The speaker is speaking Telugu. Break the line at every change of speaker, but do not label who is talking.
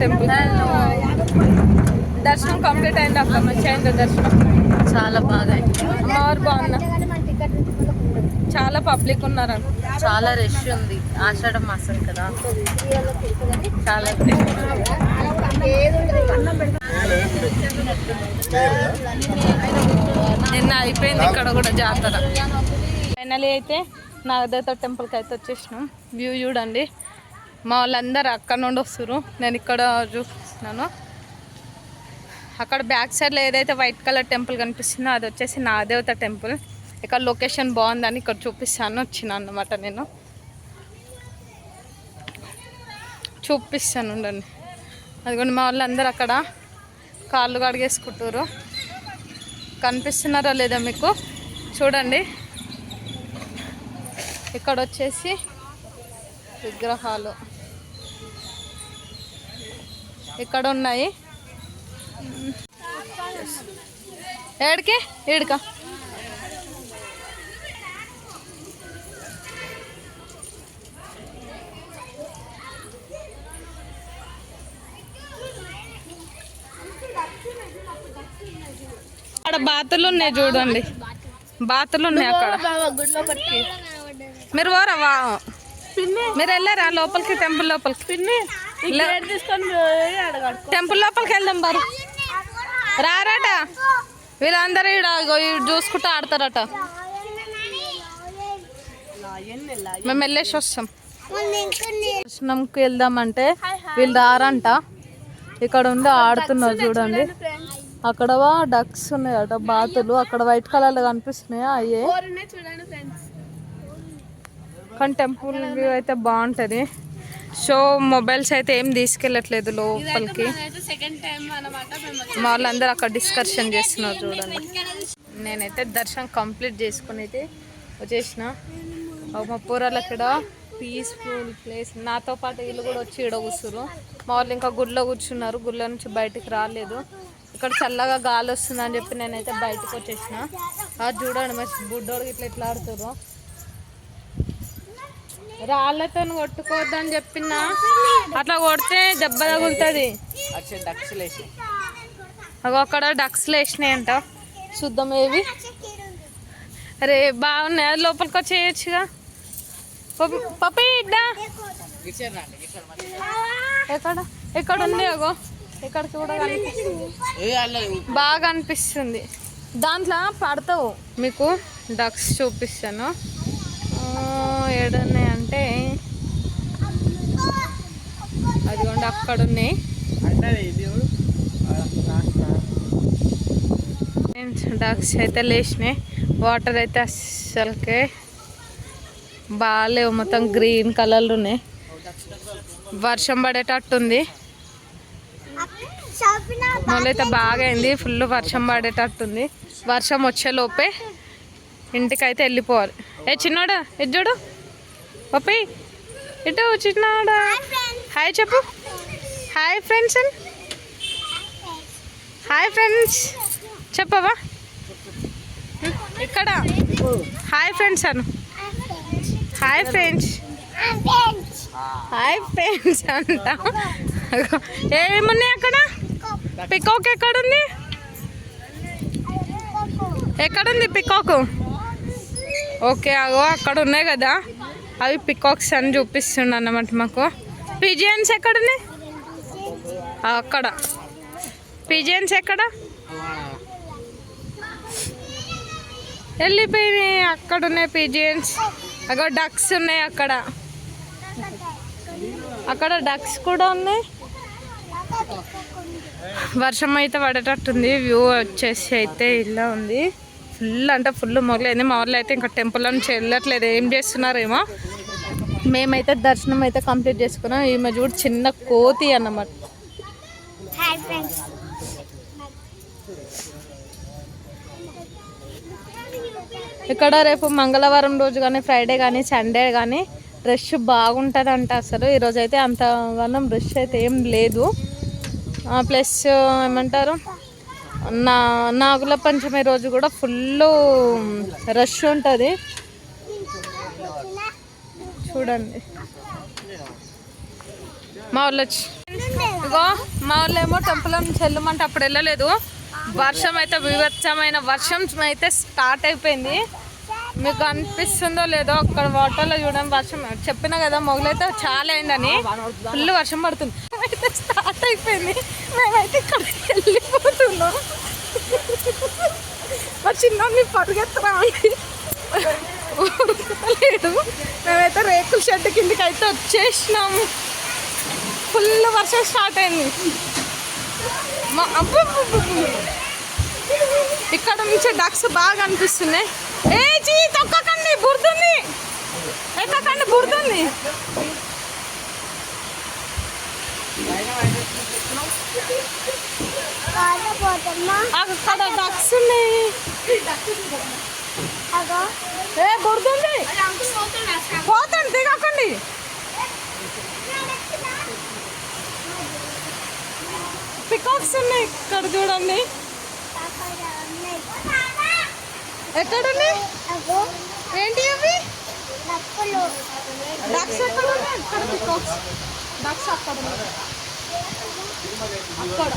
టెంపుల్ దర్శనం కంప్లీట్ అయింది అక్క. మంచిగా అయింది దర్శనం.
చాలా బాగా అయింది.
అమ్మవారు బాగున్నా. చాలా పబ్లిక్ ఉన్నారు.
చాలా రష్ ఉంది. ఆషాఢ మాసం కదా, చాలా
నిన్న అయిపోయింది ఇక్కడ కూడా జాతర. ఫైనలీ అయితే నాగదేవత టెంపుల్కి అయితే వచ్చేసినాం. వ్యూ చూడండి. మా వాళ్ళందరూ అక్కడ నుండి వస్తారు. నేను ఇక్కడ చూస్తున్నాను. అక్కడ బ్యాక్ సైడ్లో ఏదైతే వైట్ కలర్ టెంపుల్ కనిపిస్తుందో అది వచ్చేసి నాగదేవత టెంపుల్. ఇక్కడ లొకేషన్ బాగుందని ఇక్కడ చూపిస్తాను వచ్చిన అన్నమాట. నేను చూపిస్తాను ఉండండి. అదిగోండి మా వాళ్ళందరూ అక్కడ కాళ్ళు కడిగేసుకుంటారు. కనిపిస్తున్నారా లేదా మీకు? చూడండి. ఇక్కడ వచ్చేసి విగ్రహాలు ఇక్కడ ఉన్నాయి. ఏడికి ఏడుక అక్కడ బాతులు ఉన్నాయి చూడండి. బాతులు ఉన్నాయి అక్కడ. మీరు పోరావా? మీరు వెళ్ళారా లోపలికి? టెంపుల్ లోపలికి టెంపుల్ లోపలికి వెళ్దాం బారు. రారట వీళ్ళందరూ ఇక్కడ చూసుకుంటూ ఆడతారట. మేము వెళ్ళేసి వస్తాం. దర్శనంకి వెళ్దామంటే వీళ్ళు రారంట. ఇక్కడ ఉండి ఆడుతున్నారు చూడండి. అక్కడ డక్స్ ఉన్నాయట, బాతులు. అక్కడ వైట్ కలర్లో కనిపిస్తున్నాయి అయ్యే. కానీ టెంపుల్ వ్యూ అయితే బాగుంటుంది. సో మొబైల్స్ అయితే ఏం తీసుకెళ్ళట్లేదు లోపలికి. మా వాళ్ళందరూ అక్కడ డిస్కషన్ చేస్తున్నారు చూడండి. నేనైతే దర్శనం కంప్లీట్ చేసుకుని అయితే వచ్చేసిన. మా పూరాలు ఇక్కడ పీస్ఫుల్ ప్లేస్. నాతో పాటు వీళ్ళు కూడా వచ్చి ఈడ కూర్చున్నారు. మా వాళ్ళు ఇంకా గుడిలో కూర్చున్నారు. గుడిలో నుంచి బయటికి రాలేదు. ఇక్కడ చల్లగా గాలి వస్తుందని చెప్పి నేనైతే బయటకు వచ్చేసిన. అది చూడండి మంచి బుడ్డోడికి ఇట్లా ఎట్లా ఆడుతారు. రాళ్ళతో కొట్టుకోవద్దని చెప్పిన, అట్లా కొడితే దెబ్బ తగులుతుంది. అక్కడ డక్స్లు వేసినాయంట. చూద్దాం ఏవి. అరే బాగున్నాయి. లోపలికి వచ్చేయచ్చుగా. పప్పి ఇడ్డా ఎక్కడ ఎక్కడ ఉంది? అగో ఇక్కడికి కూడా బాగా అనిపిస్తుంది. దాంట్లో పడతావు. మీకు డక్స్ చూపిస్తాను. ఏడున్నాయి అంటే అదిగోండి అక్కడ ఉన్నాయి. డక్స్ అయితే లేచినాయి. వాటర్ అయితే అస్సలకే బాగాలేవు. మొత్తం గ్రీన్ కలర్లు ఉన్నాయి. వర్షం పడేటట్టుంది. మొదలైతే బాగా అయింది. ఫుల్ వర్షం పడేటట్టుంది. వర్షం వచ్చేలోపే ఇంటికైతే వెళ్ళిపోవాలి. ఏ చిన్నోడా ఇది చూడు. పప్పి ఇటు చిన్నోడా. హాయ్ చెప్పు. హాయ్ ఫ్రెండ్స్ అని. హాయ్ ఫ్రెండ్స్ చెప్పవా? ఇక్కడ హాయ్ ఫ్రెండ్స్ అను. Hi friends. హాయ్ ఫ్రెండ్స్ అంట. ఏమున్నాయి అక్కడ? పికాక్ ఎక్కడుంది? ఎక్కడుంది పికాక్? ఓకే అగో అక్కడ ఉన్నాయి కదా, అవి పికాక్స్ అని చూపిస్తుండ అన్నమాట మాకు. పిజియన్స్ ఎక్కడుంది? అక్కడ పిజియన్స్ ఎక్కడ వెళ్ళిపోయినాయి? అక్కడ ఉన్నాయి పిజియన్స్. అగో డక్స్ ఉన్నాయి అక్కడ. అక్కడ డక్స్ కూడా ఉన్నాయి. వర్షం అయితే పడేటట్టుంది. వ్యూ వచ్చేసి అయితే ఇలా ఉంది. ఫుల్ అంటే ఫుల్ మొదలైంది. మా వాళ్ళు అయితే ఇంకా టెంపుల్ నుంచి వెళ్ళట్లేదు. ఏం చేస్తున్నారేమో. మేమైతే దర్శనం అయితే కంప్లీట్ చేసుకున్నాం. ఈమె చూడు చిన్న కోతి అన్నమాట. ఇక్కడ రేపు మంగళవారం రోజు కానీ ఫ్రైడే కానీ సండే కానీ రష్ బాగుంటుంది అంట. అసలు ఈరోజు అయితే అంతగానం రష్ అయితే ఏం లేదు. ప్లస్ ఏమంటారు, నాగుల పంచమి రోజు కూడా ఫుల్ రష్ ఉంటుంది. చూడండి మా వాళ్ళు వచ్చి ఇగో మా వాళ్ళేమో టెంపుల్ నుంచి వెళ్ళమంటే అప్పుడు వెళ్ళలేదు. వర్షం అయితే వివత్సమైన వర్షం అయితే స్టార్ట్ అయిపోయింది. మీకు అనిపిస్తుందో లేదో అక్కడ వాటర్లో చూడండి వర్షం. చెప్పినా కదా మొగలైతే చాలా అయిందని, ఫుల్ వర్షం పడుతుంది. అయితే స్టార్ట్ అయిపోయింది. మేమైతే ఇక్కడ వెళ్ళిపోతున్నాం. మా చిన్న పరిగెత్తరా లేడు. మేమైతే రేకుల షెడ్ కిందకి అయితే వచ్చేసినాము. ఫుల్ వర్షం స్టార్ట్ అయింది. ఇక్కడ నుంచి డక్స్ బాగా అనిపిస్తున్నాయి. ఏ జీ తొక్కకండి, బురదుంది, ఎక్కకండి, బురదుంది. అక్కడ డక్స్ ఉన్నాయి. ఏ బురదుంది, పోతండి, దిగకండి. పికాక్స్ ఉన్నాయి ఇక్కడ చూడండి. ఎక్కడున్నాయి? ఏంటి అవి? డక్స్ ఎక్కడ ఉన్నాయి? అక్కడ పికాక్స్, డక్స్ అక్కడ ఉన్నాయి. అక్కడ